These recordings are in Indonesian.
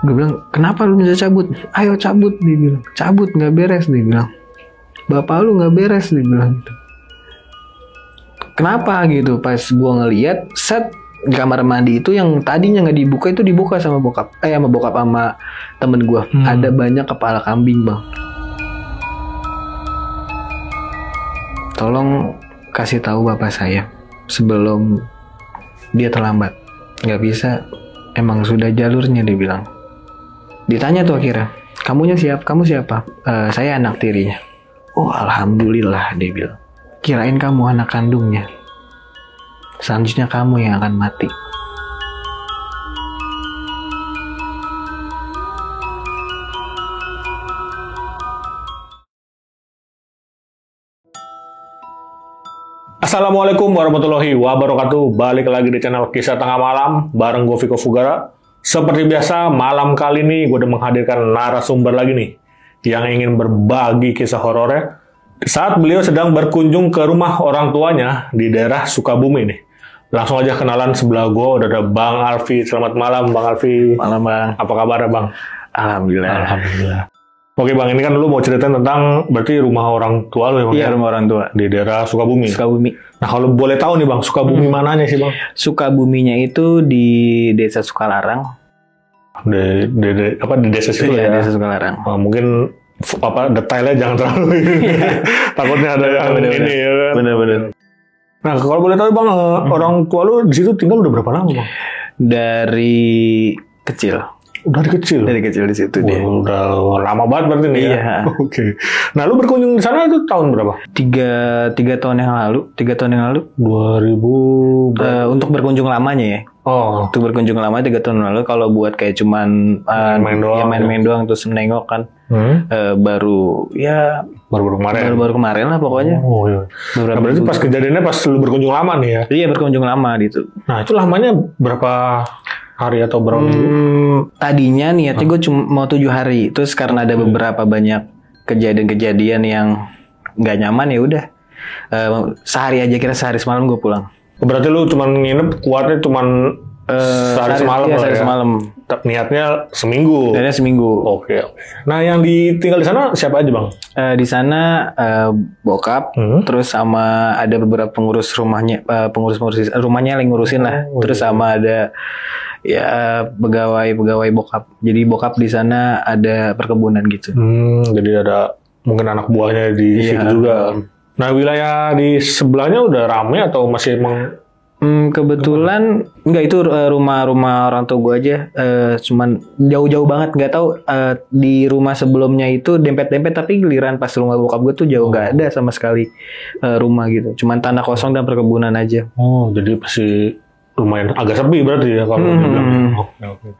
Gue bilang, kenapa lu bisa cabut? Ayo cabut, dia bilang. Cabut, nggak beres, dia bilang. Bapak lu nggak beres, dia bilang gitu. Kenapa gitu? Pas gue ngeliat, set kamar mandi itu yang tadinya nggak dibuka itu dibuka sama bokap. Sama temen gue. Ada banyak kepala kambing, bang. Tolong kasih tahu bapak saya sebelum dia terlambat. Nggak bisa. Emang sudah jalurnya, dia bilang. Ditanya tuh akhirnya, kamu siapa? Saya anak tirinya. Oh, alhamdulillah, dia bilang. Kirain kamu anak kandungnya. Selanjutnya kamu yang akan mati. Assalamualaikum warahmatullahi wabarakatuh. Balik lagi di channel Kisah Tengah Malam bareng gue Viko Fugara. Seperti biasa, malam kali ini gue udah menghadirkan narasumber lagi nih yang ingin berbagi kisah horornya saat beliau sedang berkunjung ke rumah orang tuanya di daerah Sukabumi nih. Langsung aja kenalan, sebelah gue udah ada Bang Alfi. Selamat malam Bang Alfi. Malam, Bang. Apa kabar Bang? Alhamdulillah. Oke Bang, ini kan lu mau ceritain tentang berarti rumah orang tua lu ya Bang? Iya, rumah orang tua di daerah Sukabumi. Sukabumi. Nah, kalau boleh tahu nih Bang, Sukabumi mananya sih Bang? Sukabuminya itu di Desa Sukalarang. Di desa situ Iya, ya? Desa Sukalarang. Mungkin detailnya jangan terlalu takutnya ada yang ini ya kan? Bener. Nah, kalau boleh tahu Bang, orang tua lu di situ tinggal udah berapa lama Bang? Dari kecil. Udah dari kecil? Dari kecil di situ dia. Udah lama banget berarti nih ya? Iya. Oke. Nah, lu berkunjung di sana itu tahun berapa? 3 tahun yang lalu. 2000 Untuk berkunjung lamanya ya. Oh. Untuk berkunjung lama 3 tahun lalu. Kalau buat kayak cuman main-main doang terus menengok kan. Baru kemarin. Baru kemarin lah pokoknya. Oh iya. Nah, berarti pas kejadiannya pas lu berkunjung lama nih ya? Iya, berkunjung lama gitu. Nah, itu lamanya berapa hari atau berapa minggu? Tadinya niatnya gue cuma mau 7 hari. Terus karena ada beberapa banyak kejadian-kejadian yang nggak nyaman ya udah. Sehari aja, kira sehari semalam gue pulang. Berarti lu cuma nginep kuatnya cuma sehari semalam iya, lah sehari ya? semalam. Niatnya seminggu? Niatnya seminggu. Oke. Nah, yang ditinggal di sana siapa aja Bang? Di sana bokap, terus sama ada beberapa pengurus rumahnya, pengurus rumahnya yang ngurusin lah. Terus sama ada ya pegawai bokap. Jadi bokap di sana ada perkebunan gitu. Jadi ada mungkin anak buahnya di situ juga. Nah, wilayah di sebelahnya udah ramai atau masih emang? Kebetulan enggak, itu rumah orang tua gue aja. Cuman jauh-jauh banget, nggak tahu di rumah sebelumnya itu dempet-dempet, tapi giliran pas rumah bokap gue tuh jauh, nggak ada sama sekali rumah gitu. Cuman tanah kosong dan perkebunan aja. Oh, jadi pasti lumayan agak sepi berarti ya kalau dibilang. Oke.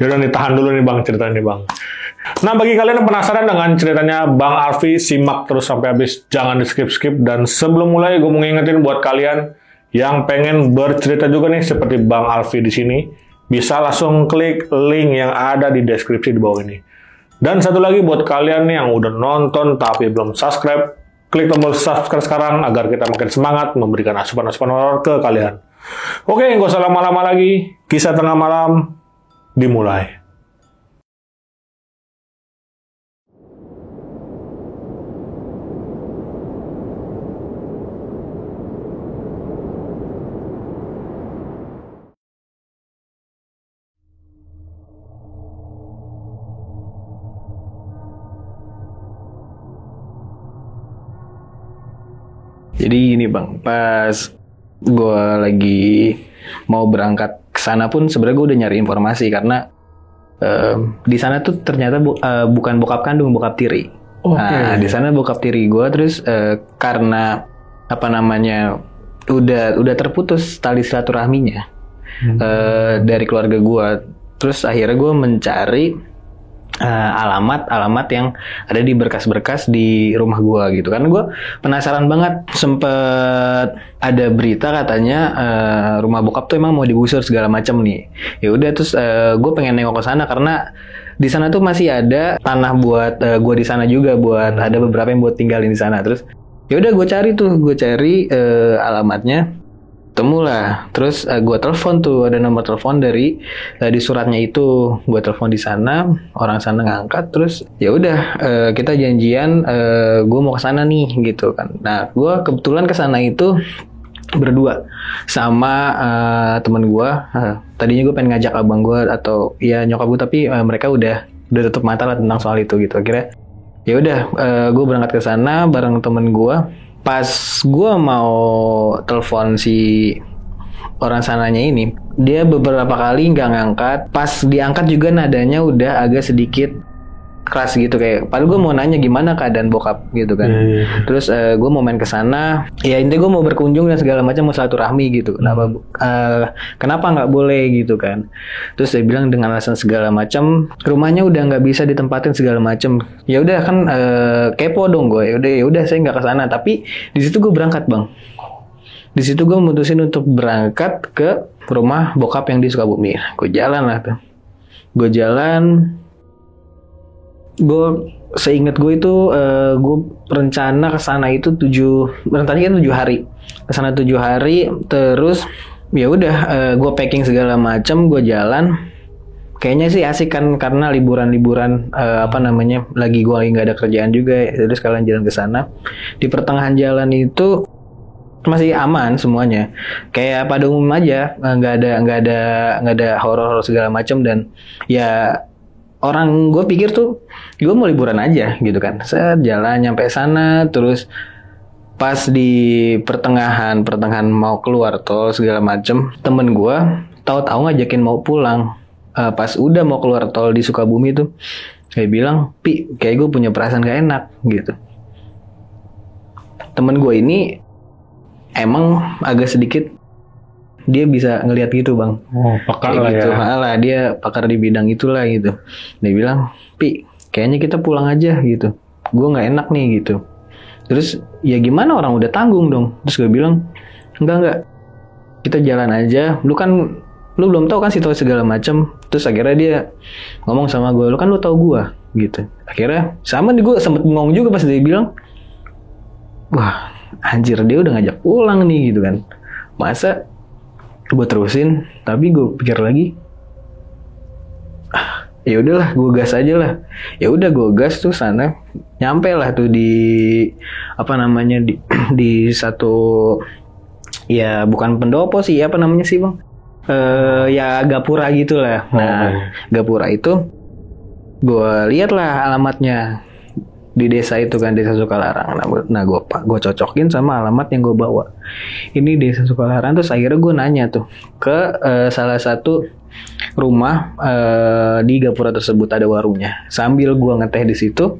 Yaudah nih, tahan dulu nih Bang ceritanya nih Bang. Nah, bagi kalian yang penasaran dengan ceritanya Bang Alfi, simak terus sampai habis, jangan di skip-skip. Dan sebelum mulai, gue mau ngingetin buat kalian yang pengen bercerita juga nih seperti Bang Alfi di sini, bisa langsung klik link yang ada di deskripsi di bawah ini. Dan satu lagi buat kalian nih yang udah nonton tapi belum subscribe, klik tombol subscribe sekarang agar kita makin semangat memberikan asupan-asupan horor ke kalian. Oke, nggak usah lama-lama lagi, Kisah Tengah Malam dimulai. Jadi gini Bang, pas gue lagi mau berangkat ke sana pun sebenarnya gue udah nyari informasi karena di sana tuh ternyata bukan bokap kandung, bokap tiri. Nah, di sana bokap tiri gue, terus karena udah terputus tali silaturahminya dari keluarga gue. Terus akhirnya gue mencari alamat yang ada di berkas-berkas di rumah gue gitu. Karena gue penasaran banget, sempet ada berita katanya rumah bokap tuh emang mau digusur segala macam nih. Ya udah, terus gue pengen nengok ke sana karena di sana tuh masih ada tanah buat gue di sana juga, buat ada beberapa yang buat tinggalin di sana. Terus ya udah gue cari alamatnya. Temulah, terus gue telepon tuh, ada nomor telepon dari di suratnya itu, gue telepon di sana, orang sana ngangkat, terus ya udah kita janjian, gue mau ke sana nih gitu kan. Nah, gue kebetulan ke sana itu berdua sama teman gue. Tadinya gue pengen ngajak abang gue atau ya nyokap gue, tapi mereka udah tutup mata lah tentang soal itu gitu. Akhirnya ya udah, gue berangkat ke sana bareng temen gue. Pas gue mau telepon si orang sananya ini, dia beberapa kali nggak ngangkat. Pas diangkat juga nadanya udah agak sedikit keras gitu, kayak padahal gue mau nanya gimana keadaan bokap gitu kan. Terus gue mau main ke sana, ya intinya gue mau berkunjung dan segala macam, mau silaturahmi gitu. Kenapa nggak boleh gitu kan? Terus dia bilang dengan alasan segala macam, rumahnya udah nggak bisa ditempatin segala macam. Ya udah kan, kepo dong gue. Ya udah saya nggak ke sana. Tapi di situ gue berangkat bang. Di situ gue mutusin untuk berangkat ke rumah bokap yang di Sukabumi. Gue jalan lah tuh. Gue jalan. Gue seingat gue itu gue rencana ke sana itu 7 hari. Ke sana 7 hari, terus ya udah gue packing segala macam, gue jalan. Kayaknya sih asik kan, karena liburan lagi gue lagi nggak ada kerjaan juga, jadi sekalian jalan ke sana. Di pertengahan jalan itu masih aman semuanya, kayak pada umum aja, nggak ada horor segala macam. Dan ya orang gue pikir tuh gue mau liburan aja gitu kan. Saya jalan nyampe sana, terus pas di pertengahan mau keluar tol segala macem, temen gue tahu-tahu ngajakin mau pulang. Pas udah mau keluar tol di Sukabumi tuh, kayak bilang, "Pi, kayak gue punya perasaan gak enak gitu." Temen gue ini emang agak sedikit, dia bisa ngelihat gitu bang. Oh, pakar lah gitu. ya. Malah dia pakar di bidang itulah gitu. Dia bilang, "Pi, kayaknya kita pulang aja gitu. Gue nggak enak nih gitu." Terus ya gimana, orang udah tanggung dong. Terus gue bilang, enggak. Kita jalan aja. Lu belum tahu kan situasi segala macam. Terus akhirnya dia ngomong sama gue, lu tahu gue gitu. Akhirnya sama nih, gue sempet ngomong juga pas dia bilang, wah anjir, dia udah ngajak pulang nih gitu kan. Masa gue terusin? Tapi gue pikir lagi, ya udahlah, gue gas aja lah. Ya udah gue gas tuh sana, nyampe lah tuh di di satu, ya bukan pendopo sih, apa namanya sih bang, ya gapura gitulah. Nah gapura itu gue lihat lah alamatnya di desa itu kan, desa Sukalarang. Nah gue cocokin sama alamat yang gue bawa, ini desa Sukalarang. Terus akhirnya gue nanya tuh ke salah satu rumah di gapura tersebut, ada warungnya. Sambil gue ngeteh di situ,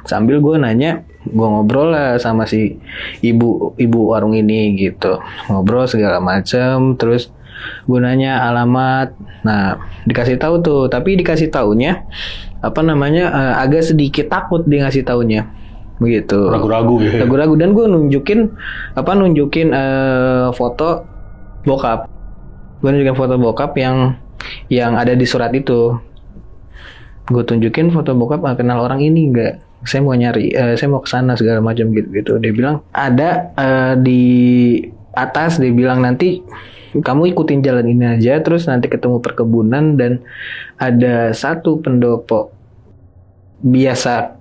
sambil gue nanya, gue ngobrol lah sama si ibu warung ini gitu, ngobrol segala macem. Terus gue nanya alamat. Nah dikasih tahu tuh, tapi dikasih taunya agak sedikit takut dia ngasih taunya begitu, Ragu-ragu gitu. Ragu-ragu. Dan gue nunjukin foto bokap. Gue nunjukin foto bokap yang ada di surat itu. Gue tunjukin foto bokap, kenal orang ini nggak? Saya mau nyari, saya mau kesana segala macam gitu. Dia bilang ada di atas. Dia bilang nanti kamu ikutin jalan ini aja, terus nanti ketemu perkebunan dan ada satu pendopo. Biasa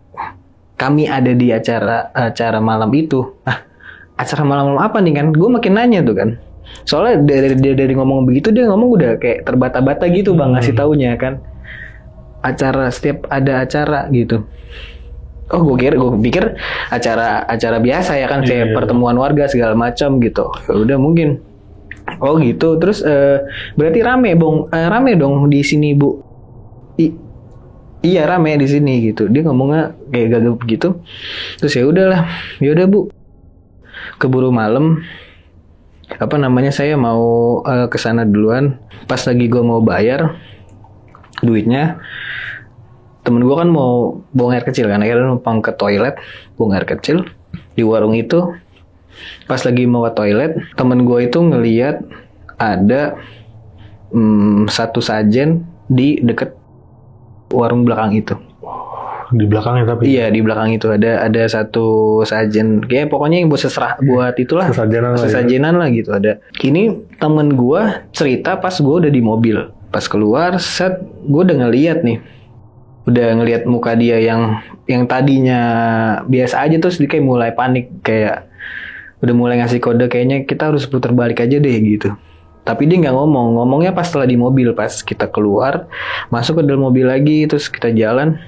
kami ada di acara malam itu. Acara malam apa nih kan? Gue makin nanya tuh kan. Soalnya dari ngomong begitu, dia ngomong udah kayak terbata-bata gitu bang, ngasih taunya kan. Setiap ada acara gitu. Oh gue pikir acara biasa ya kan, kayak pertemuan warga segala macam gitu. Ya udah mungkin. Oh gitu. Terus berarti rame dong di sini bu. Iya rame di sini gitu. Dia ngomongnya kayak gagap gitu. Terus ya udah bu, keburu malam. Saya mau ke sana duluan. Pas lagi gue mau bayar duitnya, temen gue kan mau buang air kecil kan, akhirnya numpang ke toilet buang air kecil di warung itu. Pas lagi mau ke toilet, temen gue itu ngeliat ada satu sajen di deket warung belakang itu. di belakangnya tapi. Iya, di belakang itu ada satu sajen, kayak pokoknya yang buat itulah sesajenan lah gitu ada. Ini temen gue cerita pas gue udah di mobil, pas keluar set gue udah ngeliat muka dia yang tadinya biasa aja, terus dia kayak mulai panik, kayak udah mulai ngasih kode kayaknya kita harus putar balik aja deh gitu. Tapi dia nggak ngomongnya pas setelah di mobil, pas kita keluar masuk ke dalam mobil lagi, terus kita jalan.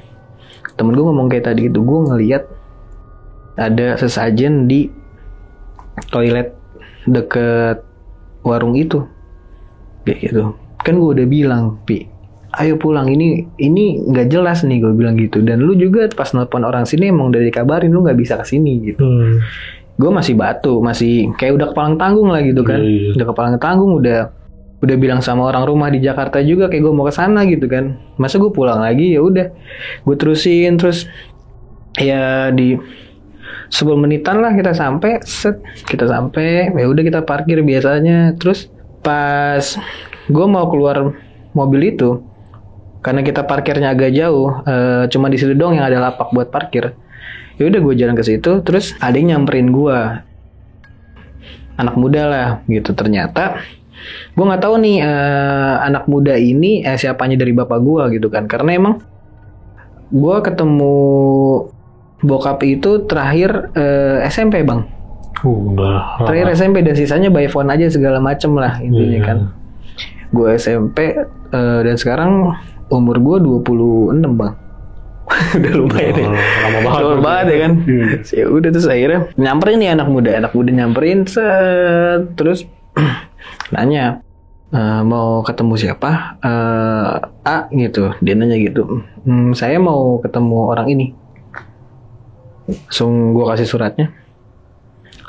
Temen gue ngomong kayak tadi gitu, gue ngeliat ada sesajen di toilet deket warung itu kayak gitu. Kan gue udah bilang, Pi, ayo pulang, ini nggak jelas nih, gue bilang gitu. Dan lu juga pas nelpon orang sini emang udah dikabarin lu nggak bisa kesini gitu. Gue masih batu, masih kayak udah kepalang tanggung lah gitu kan. Udah kepalang tanggung, udah bilang sama orang rumah di Jakarta juga kayak gue mau ke sana gitu kan. Masa gue pulang lagi? Ya udah, gue terusin terus ya di 10 menitan lah kita sampai. Ya udah kita parkir biasanya. Terus pas gue mau keluar mobil itu, karena kita parkirnya agak jauh, cuma di situ doang yang ada lapak buat parkir. Ya udah gue jalan ke situ, terus ada yang nyamperin gue, anak muda lah gitu. Ternyata gue nggak tahu nih anak muda ini siapanya dari bapak gue gitu kan, karena emang gue ketemu bokap itu terakhir SMP bang. Terakhir SMP dan sisanya by phone aja segala macem lah intinya kan. Gue SMP dan sekarang umur gue 26 bang. Udah lumayan ya. Lama banget ya kan. Ya udah terus akhirnya nyamperin nih anak muda nyamperin terus nanya mau ketemu siapa, A gitu. Dia nanya gitu, saya mau ketemu orang ini. Langsung gue kasih suratnya.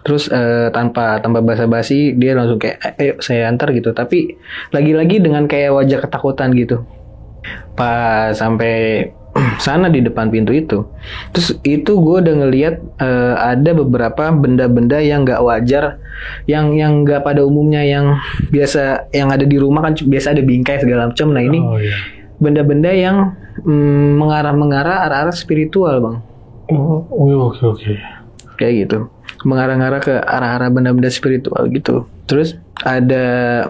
Terus tanpa basa-basi dia langsung kayak ayo saya antar gitu. Tapi lagi-lagi dengan kayak wajah ketakutan gitu. Pas sampai sana di depan pintu itu, terus itu gue udah ngelihat ada beberapa benda-benda yang nggak wajar, yang nggak pada umumnya, yang biasa yang ada di rumah kan biasa ada bingkai segala macam. Nah ini benda-benda yang mengarah arah spiritual bang. Oke. Kayak gitu, mengarah ke arah benda-benda spiritual gitu. Terus ada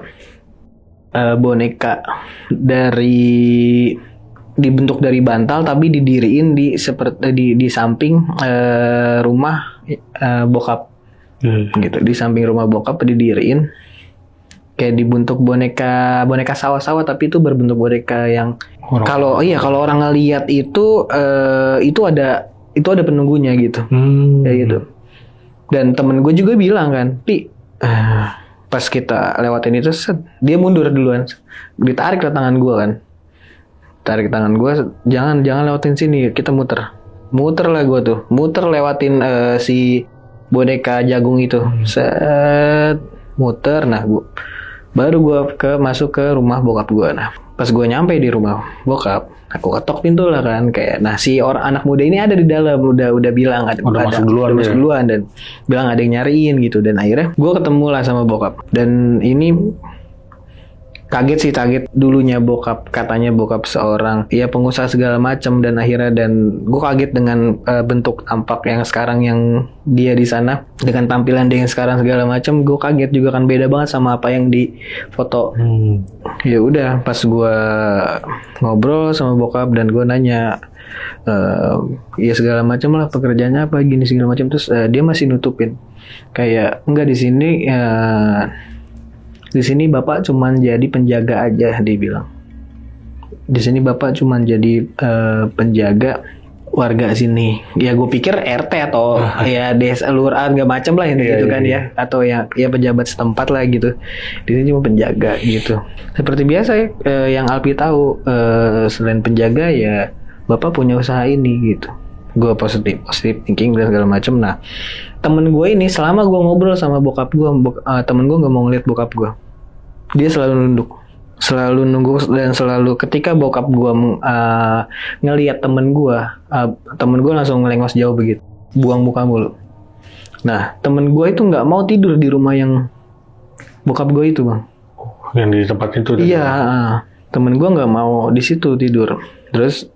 boneka dibentuk dari bantal tapi didiriin di samping rumah bokap gitu. Di samping rumah bokap didiriin kayak dibentuk boneka sawah-sawah, tapi itu berbentuk boneka yang kalau orang ngelihat itu ada penunggunya gitu. Kayak gitu. Dan temen gue juga bilang kan, Pi, pas kita lewatin itu dia mundur duluan, ditarik ke tangan gue kan. Tarik tangan gue, jangan lewatin sini, kita muter lah gue tuh, lewatin si boneka jagung itu, muter. Nah baru gue masuk ke rumah bokap gue. Nah pas gue nyampe di rumah bokap, aku ketok pintu lah kan, kayak nah si anak muda ini ada di dalam, udah bilang udah masuk duluan dan bilang ada yang nyariin gitu. Dan akhirnya gue ketemu lah sama bokap, dan ini kaget dulunya bokap, katanya bokap seorang ya pengusaha segala macam, dan gue kaget dengan bentuk tampak yang sekarang yang dia di sana dengan tampilan dia yang sekarang segala macam. Gue kaget juga kan, beda banget sama apa yang di foto. Ya udah pas gue ngobrol sama bokap dan gue nanya ya segala macam lah, pekerjaannya apa gini segala macam. Terus dia masih nutupin kayak enggak, di sini bapak cuman jadi penjaga aja, dia bilang. Di sini bapak cuman jadi penjaga warga sini. Ya gue pikir RT atau ya desa lurahan gak macam lah gitu kan ya, atau ya pejabat setempat lah gitu. Di sini cuma penjaga gitu. Seperti biasa ya, yang Alpi tahu, selain penjaga ya bapak punya usaha ini gitu. Gue positif thinking dan segala macam. Nah temen gue ini selama gue ngobrol sama bokap gue, temen gue nggak mau ngeliat bokap gue. Dia selalu nunggu dan selalu ketika bokap gue ngeliat temen gue langsung ngelengos jauh begitu, buang muka mulu. Nah temen gue itu nggak mau tidur di rumah yang bokap gue itu bang. Yang di tempat itu? Iya, temen gue nggak mau di situ tidur. Terus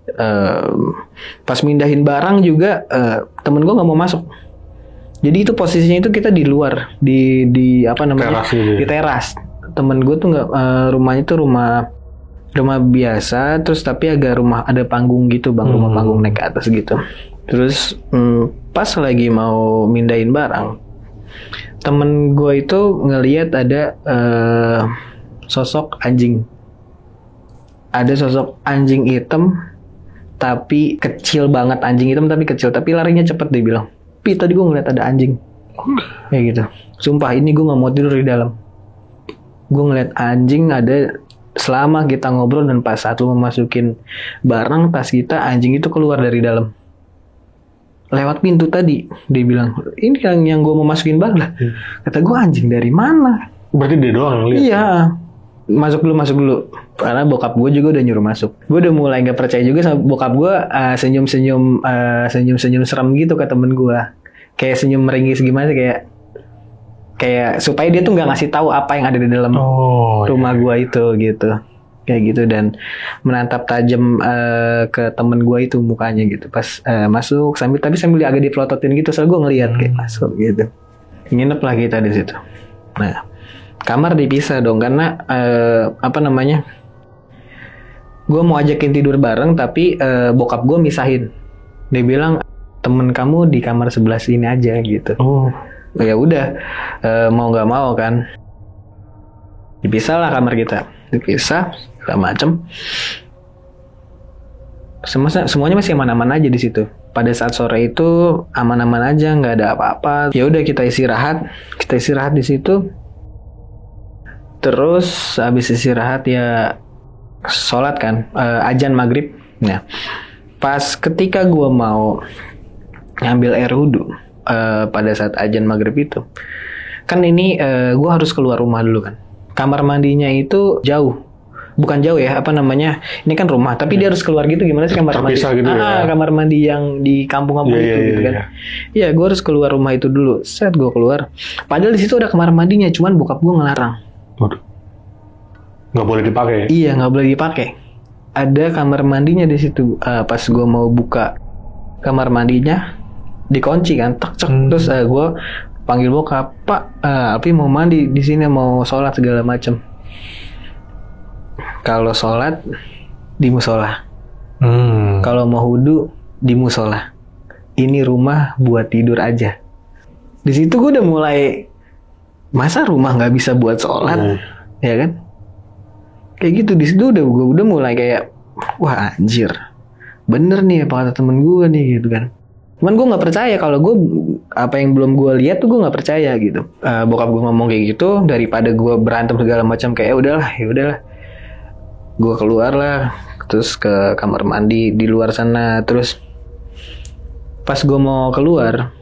pas mindahin barang juga temen gue nggak mau masuk. Jadi itu posisinya itu kita di luar, di apa namanya, Teras gitu ya? di teras. Temen gue tuh nggak, rumahnya tuh rumah biasa, terus tapi agak rumah ada panggung gitu bang, rumah panggung naik ke atas gitu. Terus pas lagi mau mindahin barang, temen gue itu ngelihat ada sosok anjing. Ada sosok anjing hitam, tapi kecil banget, anjing hitam tapi kecil, tapi larinya cepet dia bilang. Pi, tadi gue ngeliat ada anjing. Kayak gitu. Sumpah ini gue gak mau tidur di dalam. Gue ngeliat anjing ada selama kita ngobrol, dan pas saat lu memasukin barang tas kita, anjing itu keluar dari dalam. Lewat pintu tadi. Dia bilang, ini yang gue mau masukin barang lah. Kata gue, anjing dari mana? Berarti dia doang yang lihat? Iya. Masuk dulu. Karena bokap gue juga udah nyuruh masuk. Gue udah mulai gak percaya juga sama bokap gue, senyum-senyum serem gitu ke temen gue. Kayak senyum meringis gimana sih, kayak supaya dia tuh nggak ngasih tahu apa yang ada di dalam rumah gue itu gitu. Kayak gitu, dan menatap tajam ke temen gue itu mukanya gitu. Pas masuk sambil agak dipelototin gitu, soalnya gue ngeliat kayak masuk gitu. Nginep lah kita di situ. Nah, kamar dipisah dong karena apa namanya, gue mau ajakin tidur bareng tapi bokap gue misahin. Dia bilang temen kamu di kamar sebelah sini aja gitu. Ya udah, mau nggak mau kan, dipisah lah kamar kita, dipisah segala macem. Semuanya masih aman-aman aja di situ. Pada saat sore itu aman-aman aja, nggak ada apa-apa. Ya udah kita istirahat di situ. Terus habis istirahat ya sholat kan, azan maghrib. Nah, pas ketika gue mau ngambil air wudhu, pada saat azan maghrib itu, kan ini gue harus keluar rumah dulu kan. Kamar mandinya itu jauh, bukan jauh ya, apa namanya, ini kan rumah, tapi dia harus keluar gitu. Gimana sih kamar mandi? Gitu ya? Kamar mandi yang di kampung-kampung itu gitu kan. Iya, gue harus keluar rumah itu dulu. Saat gue keluar, padahal di situ ada kamar mandinya, cuman bokap gue ngelarang. Waduh. Nggak boleh dipakai? Iya, nggak boleh dipakai. Ada kamar mandinya di situ. Pas gue mau buka kamar mandinya, dikunci kan, cek. Terus gue panggil bokap, Pak, Alfi mau mandi di sini, mau sholat segala macem. Kalau sholat di musola, kalau mau wudu di musola. Ini rumah buat tidur aja. Di situ gue udah mulai, masa rumah nggak bisa buat sholat, ya kan? Kayak gitu. Di situ gue udah mulai kayak, wah anjir, bener nih apa kata temen gue nih gitu kan. Cuman gue nggak percaya, kalau gue apa yang belum gue lihat tuh gue nggak percaya gitu. Bokap gue ngomong kayak gitu, daripada gue berantem segala macam, kayak ya udahlah. Gue keluar lah, terus ke kamar mandi di luar sana. Terus pas gue mau keluar,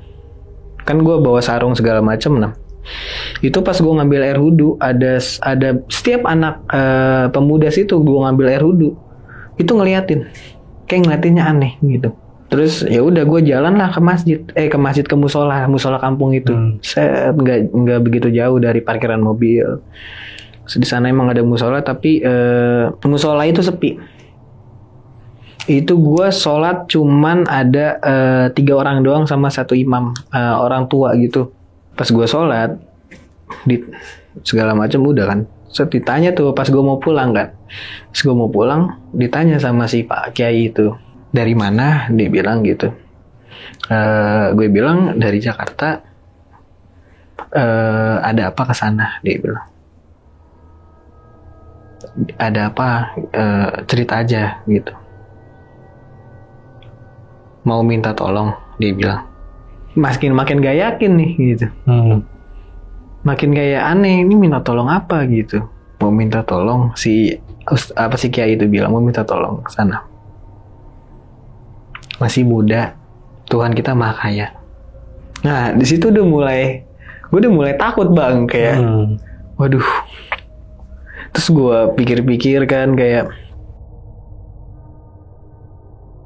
kan gue bawa sarung segala macam. Nah, itu pas gue ngambil air wudhu, ada setiap anak pemuda situ gue ngambil air wudhu itu ngeliatinnya aneh gitu. Terus ya udah gue jalan lah ke musola kampung itu. Saya nggak begitu jauh dari parkiran mobil. Di sana emang ada musola, tapi musola itu sepi. Itu gue sholat cuman ada 3 orang doang sama 1 imam, orang tua gitu. Pas gue sholat segala macam udah kan. So, ditanya tuh pas gue mau pulang kan. Pas gue mau pulang ditanya sama si Pak Kiai itu, dari mana? Dia bilang gitu. Gue bilang dari Jakarta. Ada apa ke sana? Dia bilang. Ada apa? Cerita aja gitu. Mau minta tolong, dia bilang. Makin gak yakin nih gitu. Makin kayak aneh, ini minta tolong apa gitu. Mau minta tolong si Kiai itu bilang mau minta tolong ke sana. Masih muda, Tuhan kita maha kaya. Nah, di situ gue udah mulai takut bang, kayak waduh. Terus gue pikir-pikir kan, kayak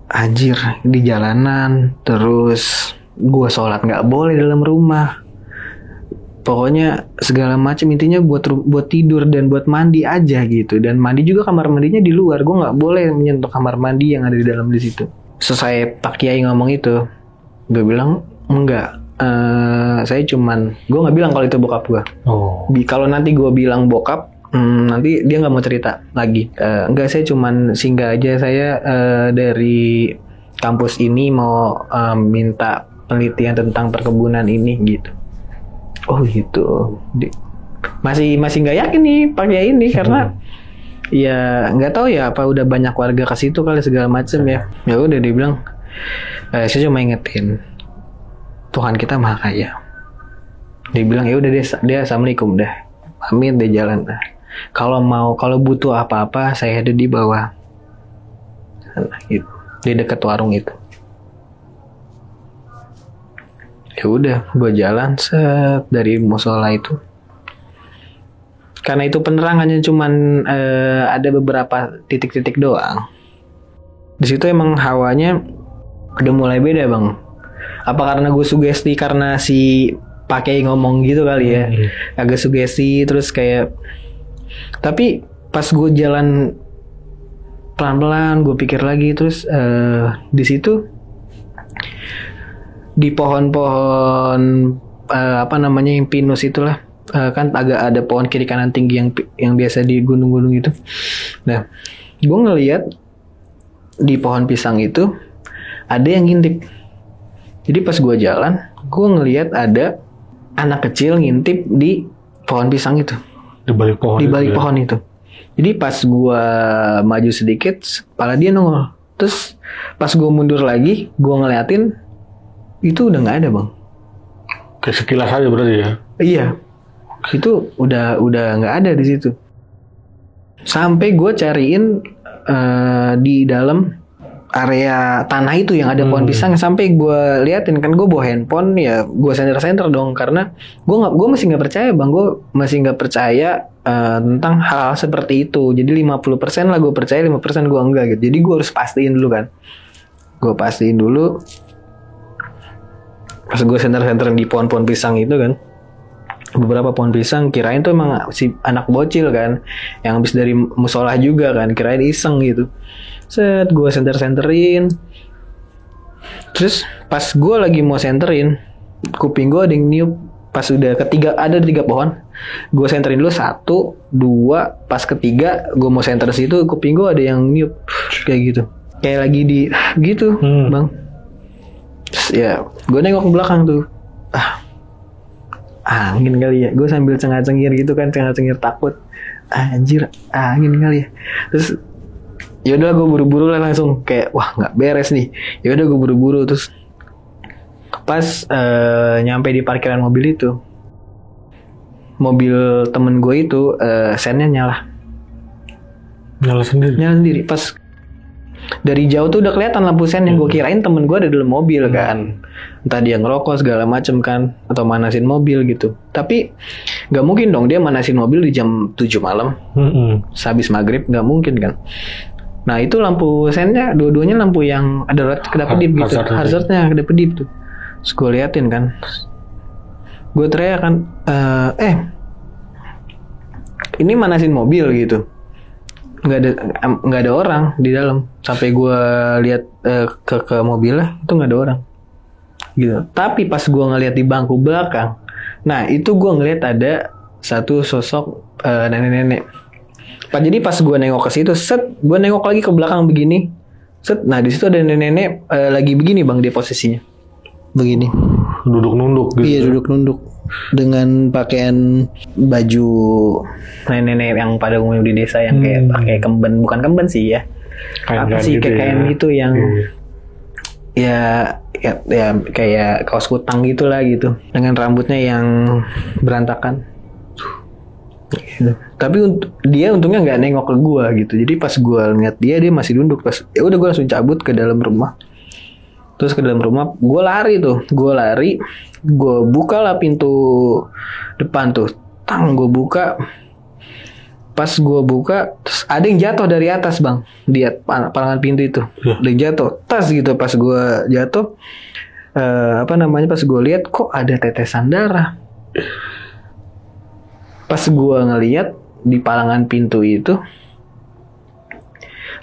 anjir, di jalanan, terus gue sholat nggak boleh dalam rumah. Pokoknya segala macam, intinya buat tidur dan buat mandi aja gitu. Dan mandi juga kamar mandinya di luar. Gue nggak boleh menyentuh kamar mandi yang ada di dalam di situ. Selesai Pak Kiai ngomong itu, gue bilang enggak. Saya cuman, gue nggak bilang kalau itu bokap gue. Kalau nanti gue bilang bokap, nanti dia nggak mau cerita lagi. Enggak, saya cuman singgah aja. Saya dari kampus ini mau minta penelitian tentang perkebunan ini gitu. Oh gitu. Masih nggak yakin nih pakai ini karena ya nggak tahu ya apa udah banyak warga ke situ kali segala macem ya. Ya udah dia bilang, saya cuma ingetin Tuhan kita maha kaya. Dia bilang ya udah dia assalamualaikum dah. Pamit dia jalan dah. Kalau butuh apa-apa saya ada di bawah. Nah, gitu. Di dekat warung itu. Ya udah, gue jalan dari musola itu. Karena itu penerangannya cuman ada beberapa titik-titik doang. Di situ emang hawanya udah mulai beda bang. Apa karena gue sugesti karena si pakai ngomong gitu kali ya, agak sugesti terus kayak. Tapi pas gue jalan pelan-pelan, gue pikir lagi terus di situ. Di pohon-pohon yang pinus itulah, kan agak ada pohon kiri kanan tinggi yang biasa di gunung-gunung itu. Nah, gue ngelihat di pohon pisang itu ada yang ngintip. Jadi pas gue jalan, gue ngelihat ada anak kecil ngintip di pohon pisang itu. Di balik pohon itu. Jadi pas gue maju sedikit, kepala dia nongol. Terus pas gue mundur lagi, gue ngeliatin itu udah nggak ada bang. Kayak sekilas aja berarti ya? Iya, itu udah nggak ada di situ. Sampai gue cariin di dalam area tanah itu yang ada pohon pisang, sampai gue liatin kan, gue bawa handphone ya, gue senter dong karena gue masih nggak percaya bang, gue masih nggak percaya tentang hal seperti itu. Jadi 50% lah gue percaya, 5% gue enggak gitu. Jadi gue harus pastiin dulu kan. Gue pastiin dulu. Pas gue senter-senterin di pohon-pohon pisang itu kan, beberapa pohon pisang, kirain tuh emang si anak bocil kan, yang habis dari musola juga kan, kirain iseng gitu. Set, gue senter-senterin. Terus pas gue lagi mau senterin, kuping gue ada yang niup. Pas udah ada 3 pohon, gue senterin dulu 1, 2, pas ketiga gue mau senter situ, kuping gue ada yang niup kayak gitu, kayak lagi di gitu bang. Terus ya gue nengok ke belakang tuh, angin kali ya, gue sambil cengir gitu kan, cengir takut, anjir angin kali ya. Terus yaudah gue buru-buru lah langsung kayak wah nggak beres nih. Yaudah gue buru-buru, terus pas nyampe di parkiran mobil itu, mobil temen gue itu sennya nyala sendiri. Pas dari jauh tuh udah kelihatan lampu sen yang gue kirain temen gue ada dalam mobil kan, entah dia ngerokok segala macem kan, atau manasin mobil gitu. Tapi nggak mungkin dong dia manasin mobil di jam 7 malam, sehabis maghrib, nggak mungkin kan. Nah itu lampu sennya dua-duanya lampu yang ada kedap-kedip gitu, hazardnya kedap-kedip tuh. Terus gue liatin kan, gue teriak kan, ini manasin mobil gitu. Nggak ada orang di dalam. Sampai gue lihat ke mobilnya itu nggak ada orang gitu. Tapi pas gue ngeliat di bangku belakang, nah itu gue ngeliat ada satu sosok nenek-nenek. Jadi pas gue nengok ke situ, gue nengok lagi ke belakang begini, nah di situ ada nenek-nenek lagi begini bang, dia posisinya begini, duduk nunduk gitu. Iya, duduk nunduk dengan pakaian baju nenek-nenek yang pada umumnya di desa yang kayak pakai kemben, bukan kemben sih ya, apa sih gitu kayak ya. Gitu yang ya kayak kaos kutang gitulah gitu, dengan rambutnya yang berantakan gitu. Tapi dia untungnya nggak nengok ke gua gitu. Jadi pas gua ngeliat dia masih duduk, pas ya udah gua langsung cabut ke dalam rumah. Terus ke dalam rumah, gue lari, gue buka lah pintu depan tuh, gue buka. Pas gue buka, terus ada yang jatuh dari atas bang, di palangan pintu itu, ada yang jatuh, tas gitu. Pas gue jatuh, pas gue lihat kok ada tetesan darah. Pas gue ngeliat di palangan pintu itu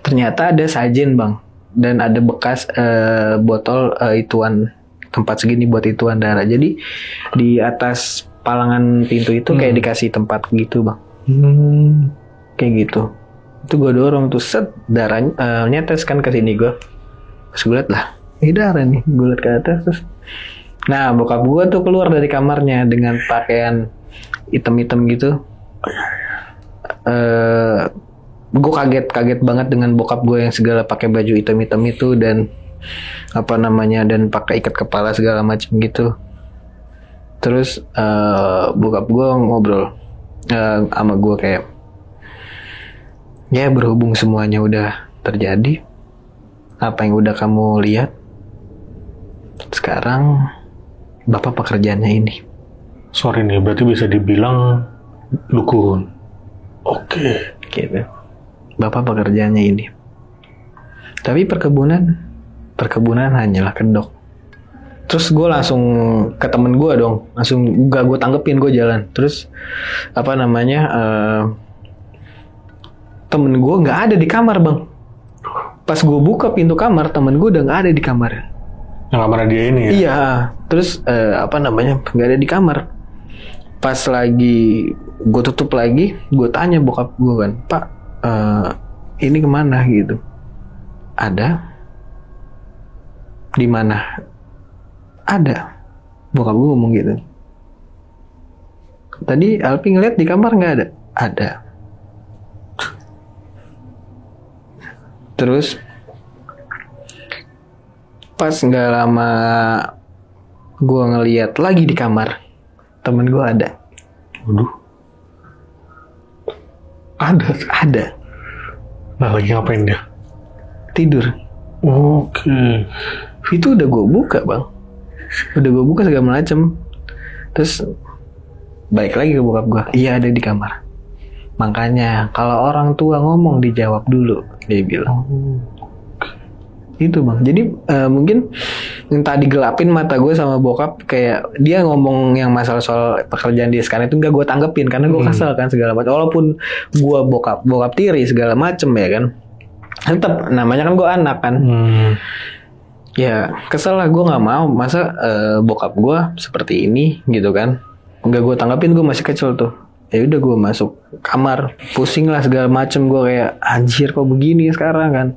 ternyata ada sajen bang, dan ada bekas botol ituan, tempat segini buat ituan darah. Jadi di atas palangan pintu itu kayak dikasih tempat gitu bang, kayak gitu. Itu gue dorong tuh, set, darahnya nyetes kan ke sini gue. Pas gue liat lah, ini darah nih. Gue liat ke atas terus. Nah bokap gue tuh keluar dari kamarnya dengan pakaian hitam-hitam gitu. Gue kaget banget dengan bokap gue yang segala pakai baju hitam-hitam itu dan apa namanya, dan pakai ikat kepala segala macam gitu. Terus bokap gue ngobrol sama gue kayak, ya berhubung semuanya udah terjadi, apa yang udah kamu lihat, sekarang bapak pekerjaannya ini. Sorry nih, berarti bisa dibilang dukun. Oke. Gitu. Bapak pekerjaannya ini. Tapi perkebunan hanyalah kedok. Terus gue langsung ke temen gue dong, langsung gak gue tanggepin, gue jalan. Terus apa namanya, temen gue nggak ada di kamar bang. Pas gue buka pintu kamar, temen gue udah nggak ada di kamar. Yang kamarnya dia ini ya? Iya. Terus apa namanya, nggak ada di kamar. Pas lagi gue tutup lagi, gue tanya bokap gue kan, Pak, ini kemana gitu? Ada? Di mana? Ada. Bokap gue ngomong gitu. Tadi Alpi ngeliat di kamar nggak ada? Ada. Terus pas nggak lama gue ngeliat lagi di kamar, temen gue ada. Waduh. Ada. Nah lagi ngapain dia? Tidur. Oke. Itu udah gue buka bang. Udah gue buka segala macem. Terus balik lagi ke bokap gue. Iya ada di kamar. Makanya kalau orang tua ngomong dijawab dulu, dia bilang. Itu bang. Jadi mungkin minta digelapin mata gue sama bokap, kayak dia ngomong yang masalah soal pekerjaan dia sekarang itu nggak gue tanggepin karena gue kesel kan segala macam. Walaupun gue bokap tiri segala macem ya kan, tetap namanya kan gue anak kan. Ya kesel lah, gue nggak mau masa bokap gue seperti ini gitu kan. Nggak gue tanggepin, gue masih kecil tuh. Ya udah gue masuk kamar, pusing lah segala macem. Gue kayak anjir kok begini sekarang kan.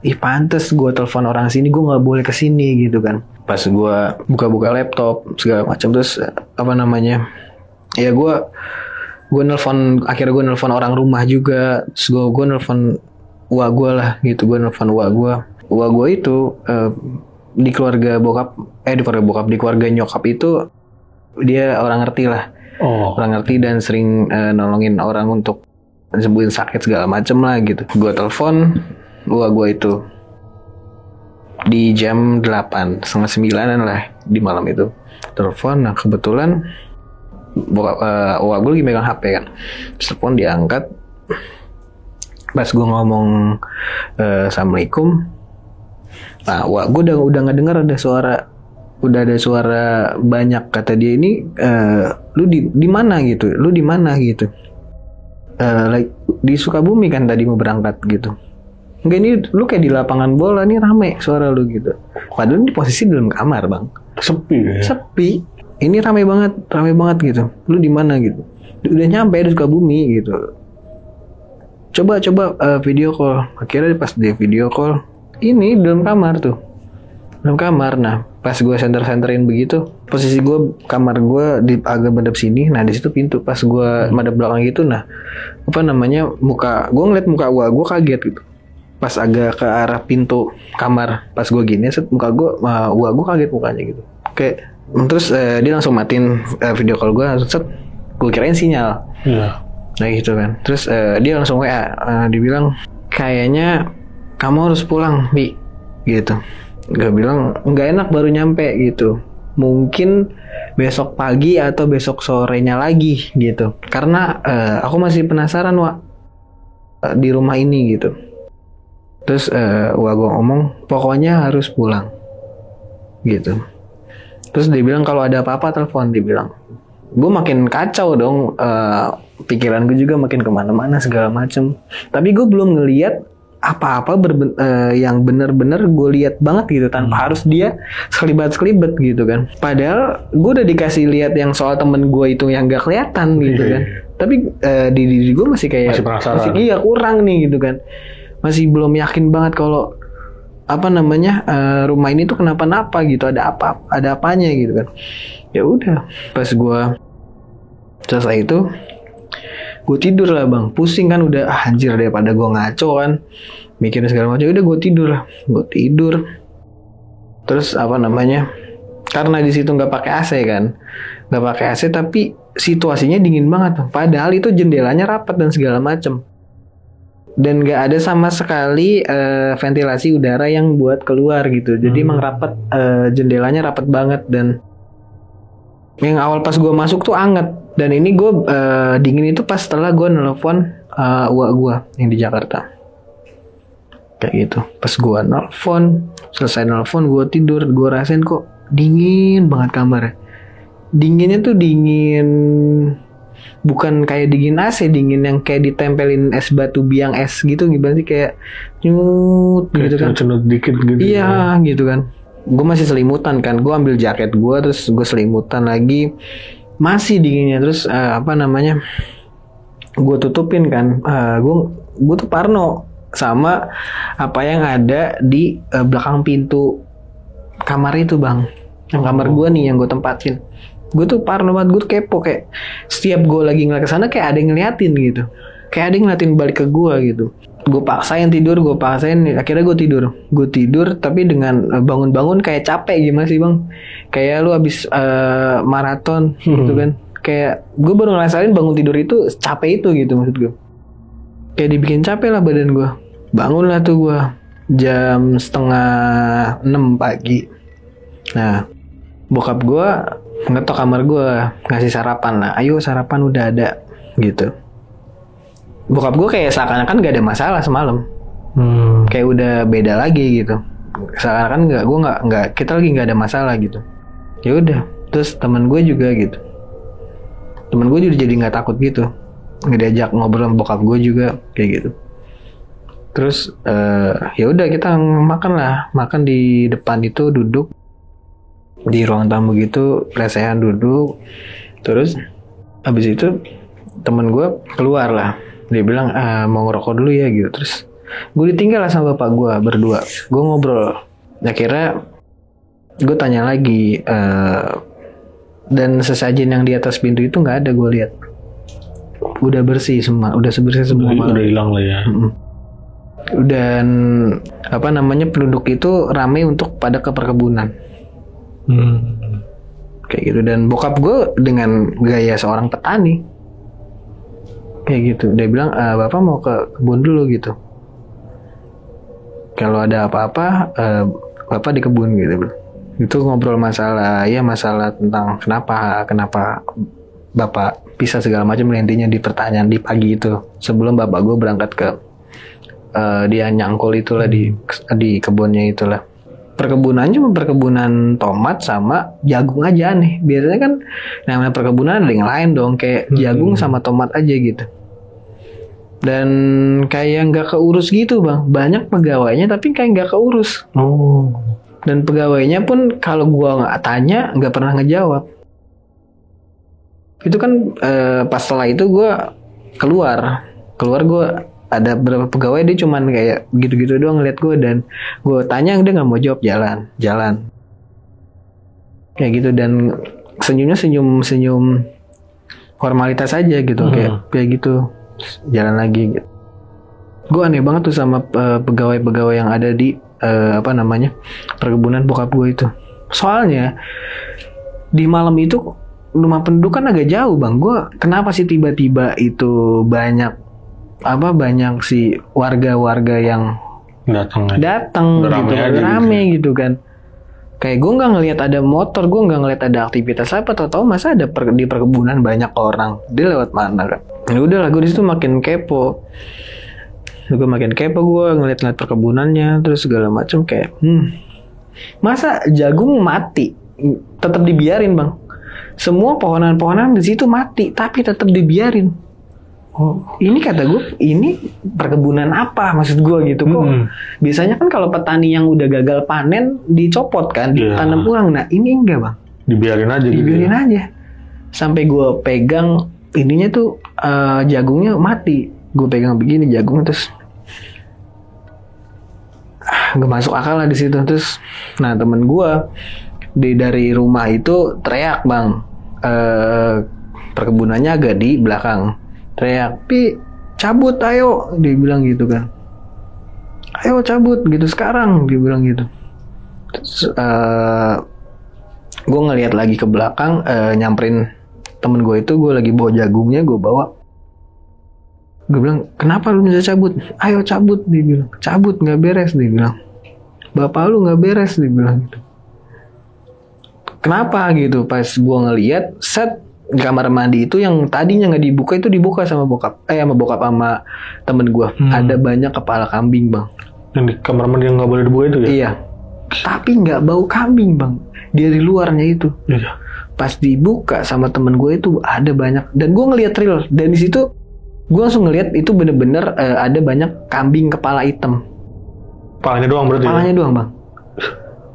Ih pantes gue telepon orang sini, gue nggak boleh kesini gitu kan. Pas gue buka-buka laptop segala macem, terus apa namanya, ya gue nelfon, akhirnya gue nelfon orang rumah juga. Terus gue nelfon uak gue lah gitu. Gue nelfon uak gue itu di keluarga bokap, di keluarga nyokap itu dia orang ngerti lah. Orang ngerti dan sering nolongin orang untuk sembuhin sakit segala macem lah gitu. Gue telepon gue itu di jam 8, setengah 9 lah di malam itu. Telepon, nah kebetulan gue lagi megang HP kan. Telepon diangkat. Pas gue ngomong assalamualaikum, nah gue udah nggak dengar ada suara. Udah ada suara banyak, kata dia ini lu di mana gitu, lu di mana gitu, like, di Sukabumi kan tadi mau berangkat gitu. Enggak, ini lu kayak di lapangan bola nih, rame suara lu gitu. Padahal ini posisi dalam kamar bang, sepi. Ini rame banget gitu. Lu di mana gitu? Udah nyampe di Sukabumi gitu. Coba video call. Akhirnya pas dia video call, ini dalam kamar tuh. Dalam kamar. Nah pas gue senterin begitu, posisi gue, kamar gue di agak madep sini. Nah di situ pintu. Pas gue madep belakang gitu, nah apa namanya, gue ngeliat muka gue kaget gitu. Pas agak ke arah pintu kamar, pas gue gini, muka gue kaget mukanya gitu. Kayak terus dia langsung matiin video call gue, langsung gue kirain sinyal. Nah gitu kan. Terus dia langsung WA, dibilang kayaknya kamu harus pulang Bi gitu. Gue bilang nggak enak baru nyampe gitu, mungkin besok pagi atau besok sorenya lagi gitu, karena aku masih penasaran Wak di rumah ini gitu. Terus gue ngomong pokoknya harus pulang gitu. Terus dia bilang kalau ada apa-apa telepon, dia bilang gue makin kacau dong, pikiran gue juga makin kemana-mana segala macem. Tapi gue belum ngeliat apa-apa yang bener-bener gue lihat banget gitu, tanpa harus dia sekelibat gitu kan. Padahal gue udah dikasih lihat yang soal temen gue itu yang gak kelihatan gitu kan. Tapi di diri gue masih kayak masih iya kurang nih gitu kan. Masih belum yakin banget kalau rumah ini tuh kenapa-napa gitu, ada apanya gitu kan. Ya udah, pas gue selesai itu gue tidur lah bang, pusing kan udah anjir, daripada gue ngaco kan mikirin segala macam, udah gue tidur. Terus karena di situ nggak pakai AC kan, nggak pakai AC tapi situasinya dingin banget bang. Padahal itu jendelanya rapat dan segala macam, dan nggak ada sama sekali ventilasi udara yang buat keluar gitu. Jadi emang rapat, jendelanya rapat banget. Dan yang awal pas gue masuk tuh anget. Dan ini gue dingin itu pas setelah gue nelfon uak gue yang di Jakarta. Kayak gitu. Pas gue selesai nelfon, gue tidur, gue rasain kok dingin banget kamarnya. Dinginnya tuh dingin, bukan kayak dingin AC, dingin yang kayak ditempelin es batu biang es gitu, gimana sih, kayak nyut gitu kan. Cenut dikit gitu. Iya gitu kan. Gue masih selimutan kan, gue ambil jaket gue, terus gue selimutan lagi. Masih dinginnya, terus gue tutupin kan. Gue tuh parno sama apa yang ada di belakang pintu kamar itu bang, yang kamar gue nih yang gue tempatin. Gue tuh parno banget, gue tuh kepo, kayak setiap gue lagi ngeliat kesana kayak ada yang ngeliatin gitu, kayak ada yang ngeliatin balik ke gue gitu. Gue paksain tidur, akhirnya gue tidur tapi dengan bangun-bangun kayak capek gimana sih bang, kayak lu abis maraton gitu kan. Kayak gue baru ngerasain bangun tidur itu capek itu gitu, maksud gue kayak dibikin capek lah badan gue. Bangun lah tuh gue jam 5:30 pagi. Nah bokap gue ngetok kamar gue ngasih sarapan lah, ayo sarapan udah ada gitu. Bokap gue kayak seakan-akan gak ada masalah semalam, kayak udah beda lagi gitu, seakan-akan kita lagi nggak ada masalah gitu. Ya udah, terus teman gue juga gitu, teman gue juga jadi nggak takut gitu, nggak diajak ngobrol sama bokap gue juga kayak gitu. Terus ya udah kita makan di depan itu, duduk di ruang tamu gitu, lesehan duduk. Terus habis itu teman gue keluar lah. Dia bilang mau ngerokok dulu ya gitu. Terus gue ditinggal lah sama bapak gue berdua. Gue ngobrol. Akhirnya gue tanya lagi, dan sesajen yang di atas pintu itu nggak ada, gue lihat. Udah bersih semua, udah sebersih semua. Udah hilang lah ya. Dan penduduk itu ramai untuk pada ke perkebunan. Kayak gitu. Dan bokap gue dengan gaya seorang petani. Kayak gitu, dia bilang bapak mau ke kebun dulu gitu, kalau ada apa-apa bapak di kebun gitu. Itu ngobrol masalah tentang kenapa bapak pisah segala macam. Intinya di pertanyaan di pagi itu sebelum bapak gue berangkat ke dia nyangkul itulah di kebunnya itulah. Perkebunannya cuma perkebunan tomat sama jagung aja nih. Biasanya kan namanya perkebunan ada yang lain dong, kayak jagung sama tomat aja gitu. Dan kayak nggak keurus gitu bang, banyak pegawainya tapi kayak nggak keurus. Dan pegawainya pun kalau gua nggak tanya nggak pernah ngejawab. Itu kan pas setelah itu gua keluar gua ada beberapa pegawai, dia cuman kayak gitu-gitu doang ngeliat gue, dan gue tanya dia nggak mau jawab, jalan kayak gitu. Dan senyumnya senyum formalitas aja gitu, kayak gitu, jalan lagi gitu. Gue aneh banget tuh sama pegawai-pegawai yang ada di perkebunan bokap gue itu. Soalnya di malam itu rumah penduduk kan agak jauh bang. Gue kenapa sih tiba-tiba itu banyak si warga-warga yang datang gitu, rame gitu kan. Kayak gue nggak ngelihat ada motor, gue nggak ngelihat ada aktivitas apa. Tahu masa ada di perkebunan banyak orang, dia lewat mana kan? Ya udahlah, gue di situ makin kepo. Gue makin kepo, gue ngeliat perkebunannya terus segala macam kayak masa jagung mati tetap dibiarin bang. semua pohonan-pohonan di situ mati, tapi tetap dibiarin. Oh, ini kata gue, ini perkebunan apa maksud gue gitu kok? Biasanya kan kalau petani yang udah gagal panen dicopot kan, ditanam ulang. Nah ini enggak bang, dibiarin aja. Dibiarin aja. Sampai gue pegang ininya tuh jagungnya mati. Gue pegang begini jagungnya terus gak masuk akal lah di situ. Terus, nah temen gue dari rumah itu teriak bang, perkebunannya agak di belakang. Teriak, Pi, cabut ayo, dia bilang gitu kan. Ayo cabut gitu sekarang, dia bilang gitu. Terus, gue ngelihat lagi ke belakang, nyamperin temen gue itu, gue lagi bawa jagungnya, gue bawa. Gue bilang, kenapa lu bisa cabut? Ayo cabut, dia bilang. Cabut, nggak beres, dia bilang. Bapak lu nggak beres, dia bilang gitu. Kenapa gitu? Pas gue ngelihat, set kamar mandi itu yang tadinya nggak dibuka itu dibuka sama bokap sama temen gue. Ada banyak kepala kambing bang. Yang di kamar mandi yang nggak boleh dibuka itu ya? Iya. Tapi nggak bau kambing bang. Dari luarnya itu. Iya. Pas dibuka sama temen gue itu ada banyak. Dan gue ngeliat real. Dan di situ gue langsung ngeliat itu bener-bener ada banyak kambing kepala hitam. Kepalanya doang berarti? Kepalanya doang bang.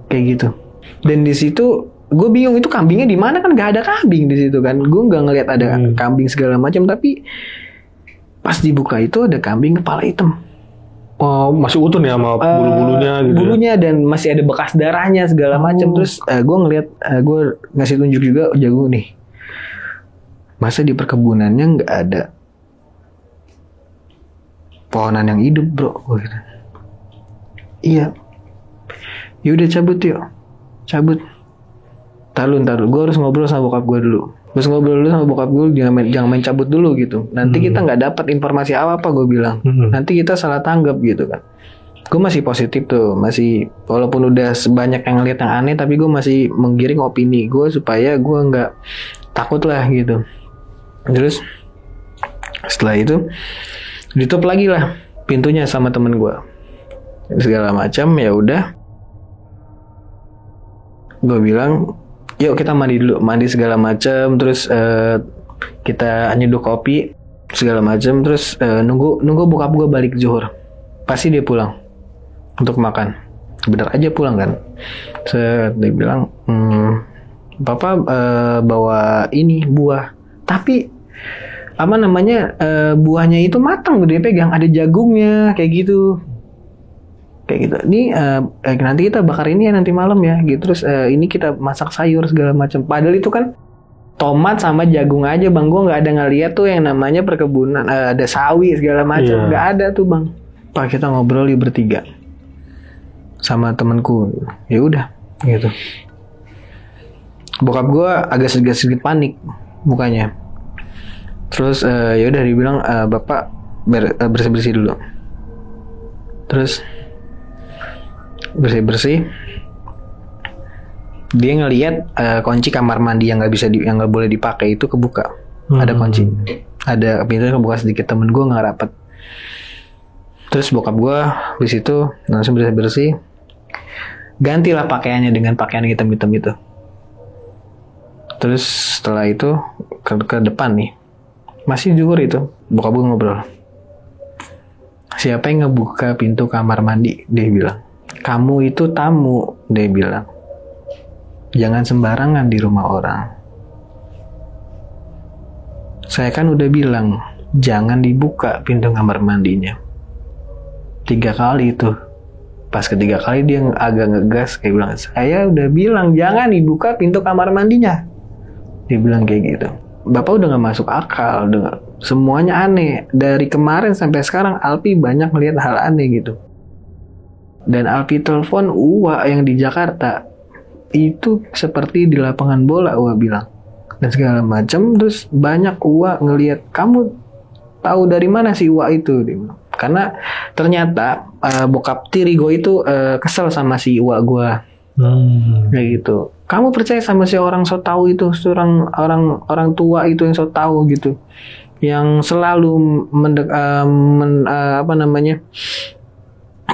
Kayak gitu. Dan di situ gue bingung itu kambingnya di mana, kan gak ada kambing di situ kan. Gue nggak ngeliat ada kambing segala macam, tapi pas dibuka itu ada kambing kepala hitam. Oh, masih utuh nih sama bulu-bulunya gitu. Bulunya ya? Dan masih ada bekas darahnya segala macam. Terus gue ngeliat, gue ngasih tunjuk juga jagung nih. Masa di perkebunannya nggak ada pohonan yang hidup bro? Gue gitu. Iya. Yaudah cabut yuk. Cabut. Taruh, gue harus ngobrol sama bokap gue dulu. Terus ngobrol dulu sama bokap gue, jangan main cabut dulu gitu. Nanti kita nggak dapat informasi apa gue bilang. Nanti kita salah tanggap gitu kan. Gue masih positif tuh, masih walaupun udah sebanyak yang ngeliat yang aneh, tapi gue masih menggiring opini gue supaya gue nggak takut lah gitu. Terus setelah itu ditutup lagi lah pintunya sama temen gue. Segala macam ya udah. Gue bilang, yuk kita mandi dulu, mandi segala macam, terus kita nyeduh kopi segala macam, terus nunggu bokap gue balik zuhur, pasti dia pulang untuk makan, bener aja pulang kan. Dia bilang, papa bawa ini buah, tapi apa namanya buahnya itu matang, dia pegang ada jagungnya kayak gitu. Kayak gitu. Ini nanti kita bakar ini ya nanti malam ya gitu. Terus ini kita masak sayur segala macam. Padahal itu kan tomat sama jagung aja bang. Gue nggak ada ngeliat tuh yang namanya perkebunan ada sawi segala macam. Nggak ada tuh bang. Pak kita ngobrol bertiga sama temanku. Ya udah gitu. Bokap gue agak sedikit panik mukanya. Terus ya udah dibilang bapak bersih-bersih dulu. Terus bersih-bersih, dia ngelihat kunci kamar mandi yang yang nggak boleh dipakai itu kebuka. Ada kunci, ada pintunya kebuka sedikit. Temen gue nggak rapet. Terus bokap gue di situ langsung bersih-bersih, gantilah pakaiannya dengan pakaian hitam-hitam itu. Terus setelah itu ke depan nih, masih zuhur itu, bokap gue ngobrol. Siapa yang ngebuka pintu kamar mandi? Dia bilang. Kamu itu tamu, dia bilang. Jangan sembarangan di rumah orang. Saya kan udah bilang, jangan dibuka pintu kamar mandinya. 3 kali itu. Pas ketiga kali dia agak ngegas, kayak bilang, saya udah bilang jangan dibuka pintu kamar mandinya. Dia bilang kayak gitu. Bapak udah gak masuk akal, semuanya aneh. Dari kemarin sampai sekarang Alpi banyak melihat hal aneh gitu. Dan Alpi telepon Uwa yang di Jakarta itu seperti di lapangan bola, Uwa bilang, dan segala macam. Terus banyak Uwa ngelihat, kamu tahu dari mana sih Uwa itu? Dia bilang. Karena ternyata bokap tiri gue itu kesel sama si Uwa gue, kayak gitu. Kamu percaya sama si orang so tahu itu, orang tua itu yang so tahu gitu, yang selalu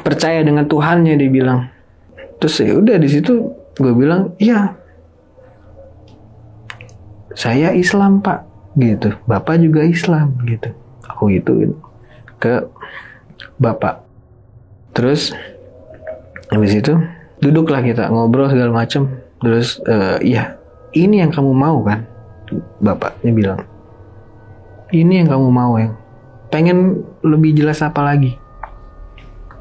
percaya dengan Tuhannya, dia bilang. Terus ya udah di situ gue bilang, iya. saya Islam pak, gitu. Bapak juga Islam, gitu. Aku gituin ke bapak. Terus habis itu duduklah kita ngobrol segala macam. Terus iya, ini yang kamu mau kan? Bapaknya bilang, ini yang kamu mau, yang pengen lebih jelas apa lagi?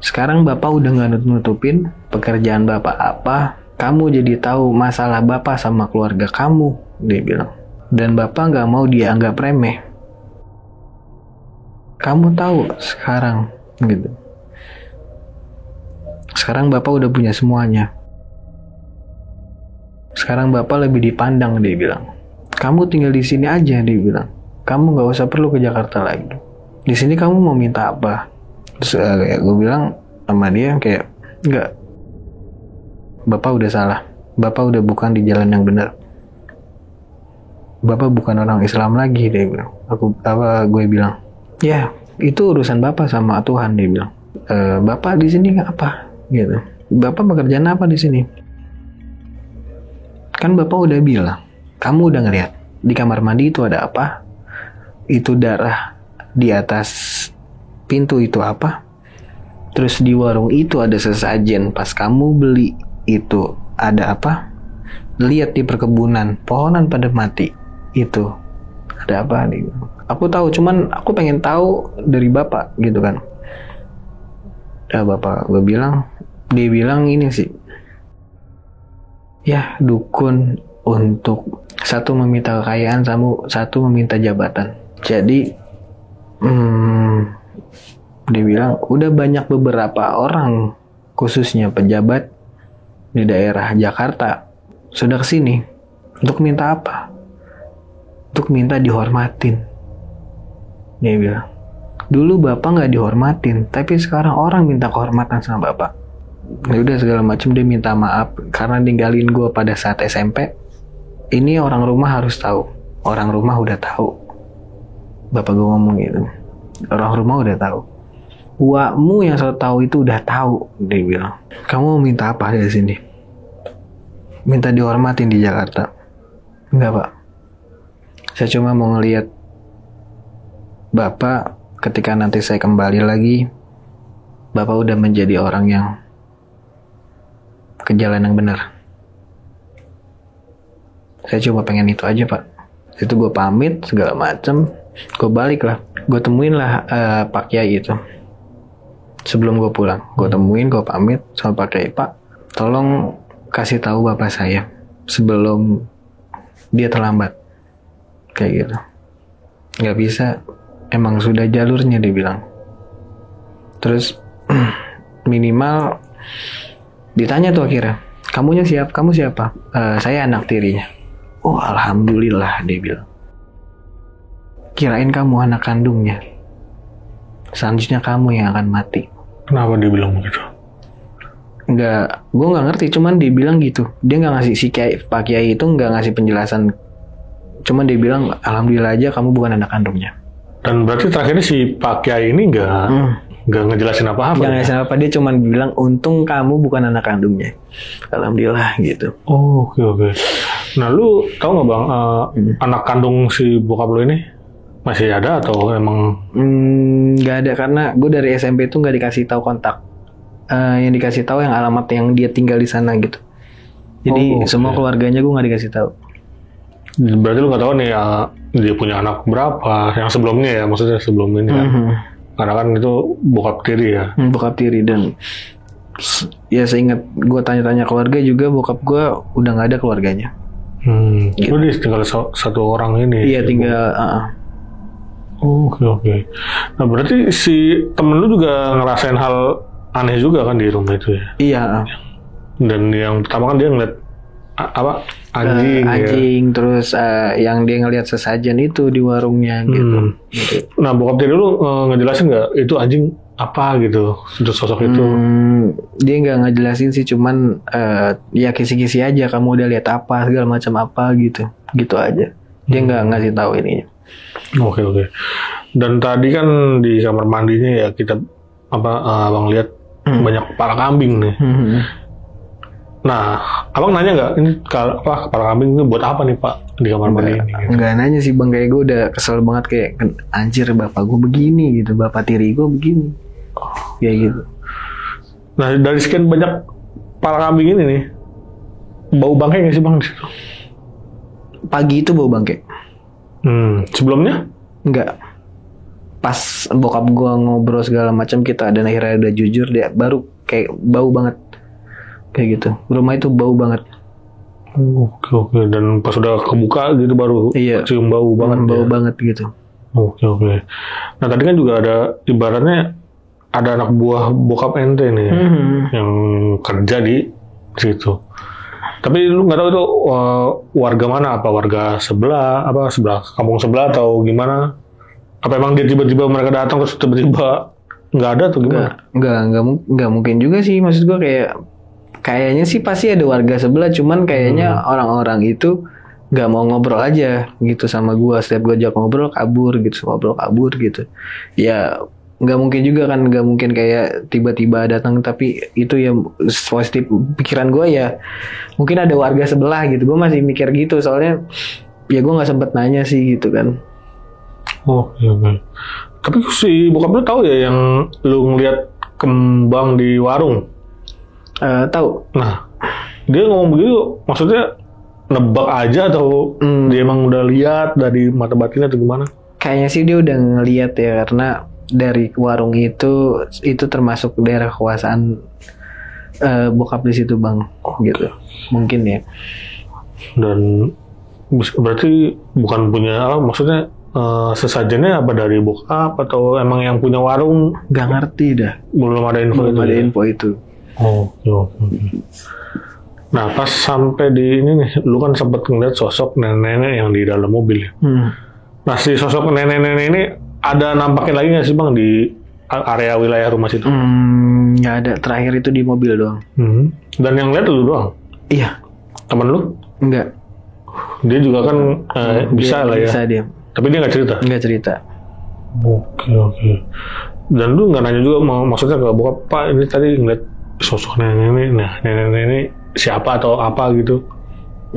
Sekarang bapak udah nggak nutupin pekerjaan bapak apa. Kamu jadi tahu masalah bapak sama keluarga kamu, dia bilang. Dan bapak nggak mau dianggap remeh. Kamu tahu sekarang, gitu. Sekarang bapak udah punya semuanya. Sekarang bapak lebih dipandang, dia bilang. Kamu tinggal di sini aja, dia bilang. Kamu nggak usah perlu ke Jakarta lagi. Di sini kamu mau minta apa? Terus kayak gue bilang sama dia kayak, enggak. Bapak udah salah. Bapak udah bukan di jalan yang benar. Bapak bukan orang Islam lagi, dia bilang. Gue bilang, ya itu urusan bapak sama Tuhan, dia bilang. Bapak di sini apa? Gitu. Bapak pekerjaan apa di sini? Kan bapak udah bilang, kamu udah ngeliat di kamar mandi itu ada apa? Itu darah di atas pintu itu apa? Terus di warung itu ada sesajen pas kamu beli itu ada apa? Lihat di perkebunan pohonan pada mati. Itu ada apa nih? Aku tahu, cuman aku pengen tahu dari bapak gitu kan. Bapak gue bilang, dia bilang ini sih, ya dukun untuk satu meminta kekayaan, satu meminta jabatan. Jadi dia bilang udah banyak beberapa orang khususnya pejabat di daerah Jakarta sudah kesini untuk minta apa? Untuk minta dihormatin. Dia bilang, dulu bapak nggak dihormatin, tapi sekarang orang minta kehormatan sama bapak. Ya udah segala macam, dia minta maaf karena ninggalin gue pada saat SMP. Ini orang rumah harus tahu. Orang rumah udah tahu. Bapak gue ngomong gitu. Orang rumah udah tahu. Uakmu yang so tahu itu udah tahu, dia bilang. Kamu mau minta apa dari sini? Minta dihormatin di Jakarta? Enggak pak. Saya cuma mau ngelihat bapak ketika nanti saya kembali lagi, bapak udah menjadi orang yang ke jalan yang benar. Saya cuma pengen itu aja pak. Itu gue pamit segala macem, gue balik lah, gue temuin lah Pak Kiai itu. Sebelum gue pulang, gue temuin, gue pamit sama Pak Kiai, Pak, tolong kasih tahu bapak saya sebelum dia terlambat, kayak gitu. Nggak bisa, emang sudah jalurnya, dia bilang. Terus minimal ditanya tuh akhirnya, kamu siapa? Saya anak tirinya. Oh alhamdulillah, dia bilang. Kirain kamu anak kandungnya. Selanjutnya kamu yang akan mati. Kenapa dia bilang begitu? Enggak, gue nggak ngerti. Cuman dia bilang gitu. Dia nggak ngasih, si Kiai, Pak Kiai itu nggak ngasih penjelasan. Cuman dia bilang alhamdulillah aja kamu bukan anak kandungnya. Dan berarti terakhirnya si Pak Kiai ini nggak ngejelasin apa-apa. Nggak ngejelasin apa, dia cuman bilang untung kamu bukan anak kandungnya. Alhamdulillah gitu. Oh, oke. Nah lu tahu nggak bang, anak kandung si bokap lu ini masih ada atau emang? Nggak ada, karena gue dari SMP itu nggak dikasih tahu kontak. Yang dikasih tahu yang alamat yang dia tinggal di sana gitu. Jadi semua keluarganya gue nggak dikasih tahu. Berarti lu nggak tahu nih dia punya anak berapa yang sebelumnya ya, maksudnya sebelum ini kan? Karena kan itu bokap tiri ya. Bokap tiri, dan ya seingat gue tanya-tanya keluarga juga, bokap gue udah nggak ada keluarganya. Gitu. Lu dia tinggal satu orang ini. Iya tinggal. Oke. Nah berarti si temen lu juga ngerasain hal aneh juga kan di rumah itu ya? Iya. Dan yang pertama kan dia ngeliat anjing ya. Terus yang dia ngeliat sesajen itu di warungnya gitu. Nah bokap tiri lu ngejelasin nggak itu anjing apa gitu, sosok itu? Dia nggak ngejelasin sih, cuman ya kisi-kisi aja, kamu udah lihat apa segala macam apa gitu aja. Dia nggak ngasih tahu ininya. Oke. Dan tadi kan di kamar mandinya ya kita abang lihat banyak kepala kambing nih. Nah, abang nanya nggak ini kepala kambing ini buat apa nih Pak di kamar mandi ini? Gitu. Enggak nanya sih bang, kayak gue udah kesel banget kayak anjir bapak gue begini gitu, bapak tiri gue begini, kayak gitu. Nah dari sekian banyak kepala kambing ini nih, bau bangkai nggak sih bang di situ? Pagi itu bau bangke. Sebelumnya? Enggak. Pas bokap gue ngobrol segala macam kita dan akhirnya udah jujur, dia baru kayak bau banget. Kayak gitu. Rumah itu bau banget. Oke. Dan pas udah kebuka gitu baru cium bau banget. Bau banget gitu. Oke. Nah tadi kan juga ada ibaratnya ada anak buah bokap ente nih yang kerja di situ. Tapi lu nggak tahu itu warga mana? Apa warga sebelah? Apa sebelah kampung sebelah atau gimana? Apa emang dia tiba-tiba mereka datang terus tiba-tiba nggak ada atau gimana? Nggak mungkin juga sih. Maksud gue kayaknya sih pasti ada warga sebelah, cuman kayaknya orang-orang itu nggak mau ngobrol aja gitu sama gue. Setiap gue ajak ngobrol kabur gitu. Ya nggak mungkin juga kan, nggak mungkin kayak tiba-tiba datang. Tapi itu ya positif pikiran gue ya, mungkin ada warga sebelah gitu. Gue masih mikir gitu soalnya ya gue nggak sempet nanya sih gitu kan. Oke. Tapi si bokap lu tahu ya yang lu ngeliat kembang di warung? Tahu. Nah, dia ngomong begitu, maksudnya nebak aja atau dia emang udah lihat dari mata batinnya atau gimana? Kayaknya sih dia udah ngelihat ya, karena dari warung itu termasuk daerah kekuasaan bokap di situ bang, gitu. Mungkin ya. Dan berarti bukan punya maksudnya sesajennya apa dari bokap atau emang yang punya warung? Gak ngerti dah. Belum ada info itu. Oke. Nah pas sampai di ini nih, lu kan sempat ngeliat sosok nenek-nenek yang di dalam mobil. Nah si sosok nenek-nenek ini ada nampakin lagi nggak sih bang di area wilayah rumah situ? Nggak ada, terakhir itu di mobil doang. Dan yang lihat lu doang? Iya. Temen lu? Enggak. Dia juga kan bisa lah ya? Bisa dia. Tapi dia nggak cerita? Nggak cerita. Oke. Dan lu nggak nanya juga maksudnya ke bokap, Pak ini tadi ngeliat sosok nenek-nenek ini siapa atau apa gitu?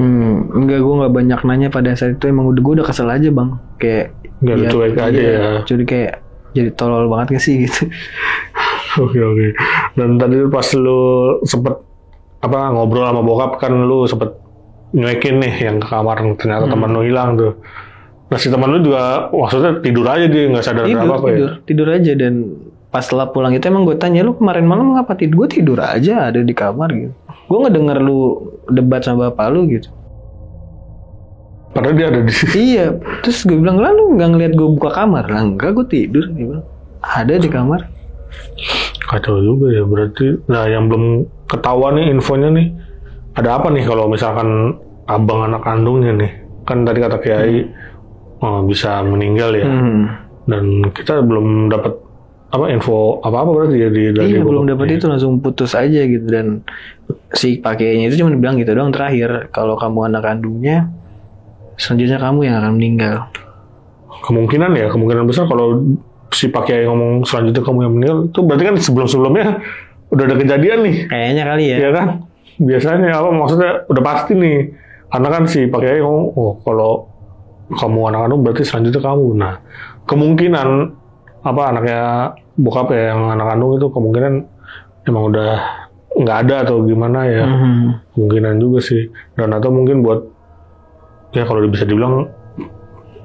Enggak, gue nggak banyak nanya pada saat itu. Emang gue udah kesel aja bang, kayak nggak cuek aja ya. Jadi kayak jadi tolol banget gak sih gitu. Oke. Dan tadi pas lu sempet ngobrol sama bokap kan lu sempet nyuekin nih yang ke kamar, ternyata teman lu hilang tuh. Nah si teman lu juga maksudnya tidur aja, dia nggak sadar apa ya? Tidur aja. Dan pas setelah pulang itu emang gue tanya, lu kemarin malam ngapa tidur? Gue tidur aja ada di kamar gitu. Gue ngedenger lu debat sama bapak lu gitu. Padahal dia ada di situ. Iya. Terus gue bilang, lalu nggak ngeliat gue buka kamar? Lah enggak, gue tidur. Dia bilang, ada di kamar. Kacau juga ya berarti. Nah yang belum ketahuan nih infonya nih, ada apa nih kalau misalkan abang anak kandungnya nih, kan tadi kata Kiai bisa meninggal ya. Dan kita belum dapat info apa berarti ya dari belum dapat itu, langsung putus aja gitu. Dan si pakainya itu cuma bilang gitu doang terakhir, kalau kamu anak kandungnya selanjutnya kamu yang akan meninggal. Kemungkinan besar kalau si pakai ngomong selanjutnya kamu yang meninggal itu berarti kan sebelumnya udah ada kejadian nih kayaknya kali ya. Iya kan, biasanya maksudnya udah pasti nih, karena kan si pakai ngomong kalau kamu anak kandung berarti selanjutnya kamu. Nah kemungkinan anaknya bokap ya yang anak kandung itu kemungkinan emang udah nggak ada atau gimana ya. Kemungkinan juga sih. Dan atau mungkin buat ya kalau bisa dibilang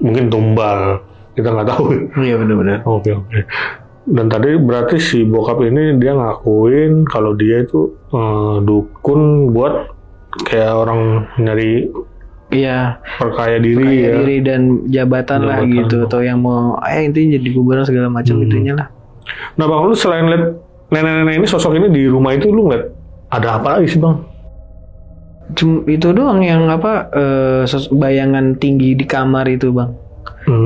mungkin tumbal, kita nggak tahu. Iya benar-benar. Oke. Dan tadi berarti si bokap ini dia ngakuin kalau dia itu dukun buat kayak orang nyari perkaya diri dan jabatan lah gitu, atau yang mau intinya jadi gubernur segala macam itunya lah. Nah bang, lu selain lihat nenek-nenek ini, sosok ini di rumah itu lu ngeliat ada apa lagi sih bang? Cuma itu doang yang bayangan tinggi di kamar itu bang.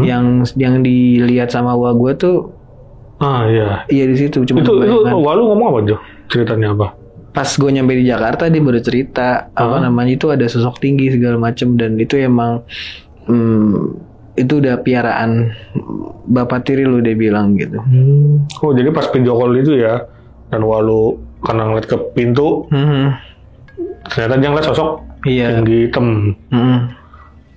Yang dilihat sama wa gue tuh. Iya di situ. Cuma itu wa lu ngomong apa aja? Ceritanya apa? Pas gue nyampe di Jakarta dia baru cerita itu ada sosok tinggi segala macam, dan itu emang itu udah piaraan bapak tiri lu, dia bilang gitu. Jadi pas video call itu ya, dan walu karena ngeliat ke pintu Ternyata dia ngeliat sosok Iya. tinggi hitam.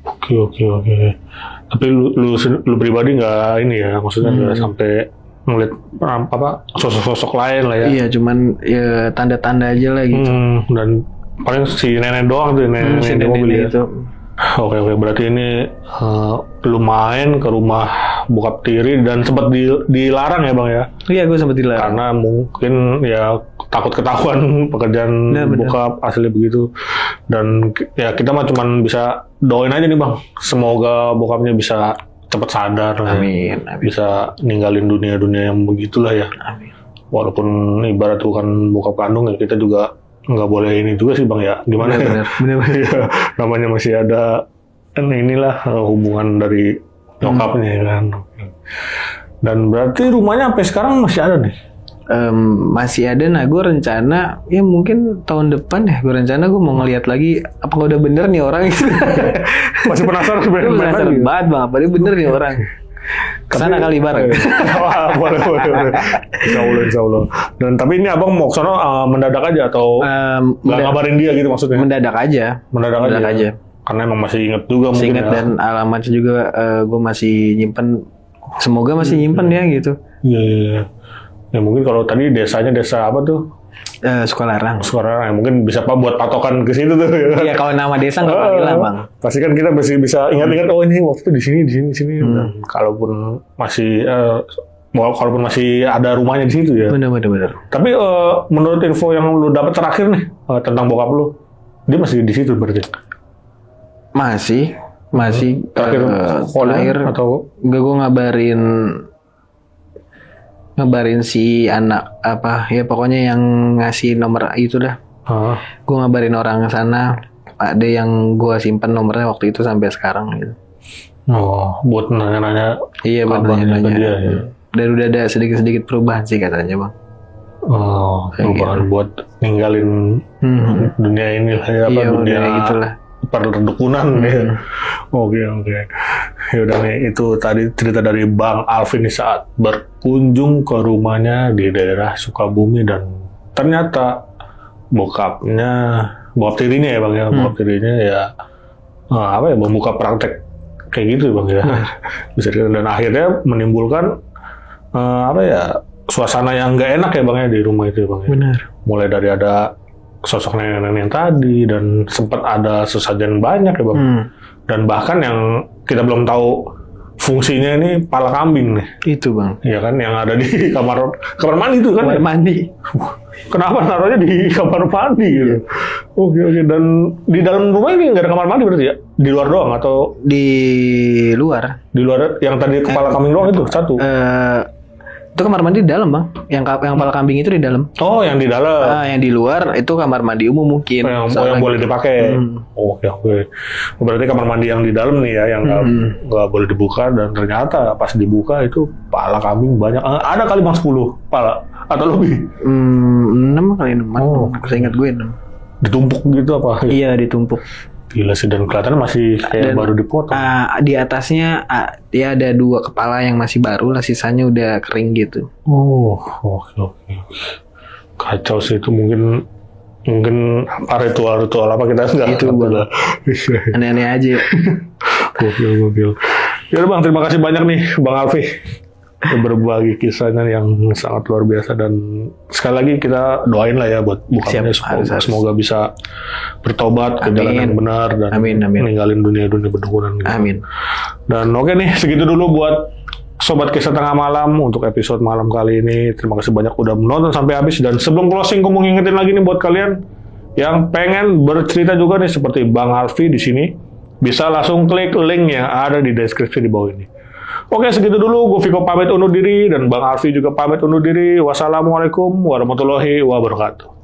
Oke. Tapi lu pribadi nggak ini ya, maksudnya nggak sampai ngeliat apa sosok-sosok lain lah ya. Iya, cuman ya tanda-tanda aja lah gitu. Dan paling si nenek doang tuh, nenek Si di mobil nenek ya. itu. Oke, berarti ini lu main ke rumah bokap tiri dan sempat dilarang ya bang ya? Iya, gue sempet dilarang. Karena mungkin ya takut ketahuan pekerjaan bokap asli begitu. Dan ya kita mah cuman bisa doain aja nih bang, semoga bokapnya bisa cepat sadar lah. Amin. Bisa ninggalin dunia yang begitulah ya. Amin. Walaupun ibarat bukan bokap kandung ya, kita juga nggak boleh ini juga sih bang ya, gimana ya? Bener. Ya, namanya masih ada inilah hubungan dari nyokapnya ya kan. Dan berarti rumahnya sampai sekarang masih ada nih? Masih ada. Nah, gue rencana ya mungkin tahun depan ya, gue rencana gue mau ngeliat lagi apa udah bener nih orang itu. Masih penasaran Gue penasaran banget bang, apa dia bener nih orang. Kesana kali bareng. boleh. Insya Allah. Dan tapi ini abang mau kesana mendadak aja atau nggak ngabarin dia gitu maksudnya? Mendadak aja. Karena emang masih inget juga masih mungkin inget ya. Dan alamatnya juga gue masih nyimpen. Semoga masih nyimpen ya gitu. Iya. Ya mungkin kalau tadi desanya desa apa tuh? Sukalarang. Ya mungkin bisa apa buat patokan ke situ tuh. Iya, kalau nama desa nggak hilang bang. Pasti kan kita masih bisa ingat-ingat oh ini waktu itu di sini. Dan kalaupun masih kalaupun masih ada rumahnya di situ ya. Bener. Tapi menurut info yang lu dapat terakhir nih tentang bokap lu, dia masih di situ berarti? Masih terakhir atau gue ngabarin si anak apa ya, pokoknya yang ngasih nomor itu dah. Gue ngabarin orang sana, ada yang gue simpen nomornya waktu itu sampai sekarang gitu. Oh, buat nanya-nanya. Iya, buat nanya-nanya dia, ya. Dan udah ada sedikit perubahan sih katanya bang. Oh, perubahan buat ninggalin dunia ini lah ya, apa iya, dunia gitulah. Perdukunan ya. Oke. Ya udah nih, itu tadi cerita dari Bang Alvin nih saat berkunjung ke rumahnya di daerah Sukabumi, dan ternyata bokap tirinya ya bang ya, bokap tirinya ya membuka praktek kayak gitu bang ya. Bisa dan akhirnya menimbulkan suasana yang nggak enak ya bang ya di rumah itu ya bang ya. Benar. Mulai dari ada sosok nenek-nenek tadi, dan sempat ada sesajen banyak ya bang. Dan bahkan yang kita belum tahu fungsinya ini pala kambing nih. Itu bang. Ya kan, yang ada di kamar mandi itu kan. Kamar mandi. Kenapa naruhnya di kamar mandi gitu? Oke. Dan di dalam rumah ini nggak ada kamar mandi berarti ya? Di luar doang atau? Di luar. Di luar yang tadi kepala kambing doang itu satu. Itu kamar mandi di dalam bang. Yang kepala kambing itu di dalam. Oh, yang di dalam. Yang di luar itu kamar mandi umum mungkin. Yang boleh dipakai. Oke. Berarti kamar mandi yang di dalam nih ya, yang nggak boleh dibuka, dan ternyata pas dibuka itu pala kambing banyak. Ada kali bang 10 pala atau lebih? 6 kali 6. Oh, saya ingat gue 6. Ditumpuk gitu apa? Iya, ditumpuk. Gila sih, dan kelihatannya masih kayak baru dipotong. Di atasnya dia ada 2 kepala yang masih baru lah, sisanya udah kering gitu. Oh, oke. Kacau sih itu, mungkin apa ritual apa kita nggak itu bang. Aneh-aneh aja. Gokil. Ya bang, terima kasih banyak nih bang Alfi. Berbagi kisahnya yang sangat luar biasa, dan sekali lagi kita doain lah ya buat bokapnya, semoga bisa bertobat ke jalan yang benar dan ninggalin dunia berdukunan gitu. Amin. Dan oke nih, segitu dulu buat Sobat Kisah Tengah Malam untuk episode malam kali ini. Terima kasih banyak udah menonton sampai habis, dan sebelum closing gue mau ngingetin lagi nih buat kalian yang pengen bercerita juga nih seperti Bang Alfi di sini, bisa langsung klik link yang ada di deskripsi di bawah ini. Oke, segitu dulu. Gue Viko pamit undur diri, dan Bang Alfi juga pamit undur diri. Wassalamualaikum warahmatullahi wabarakatuh.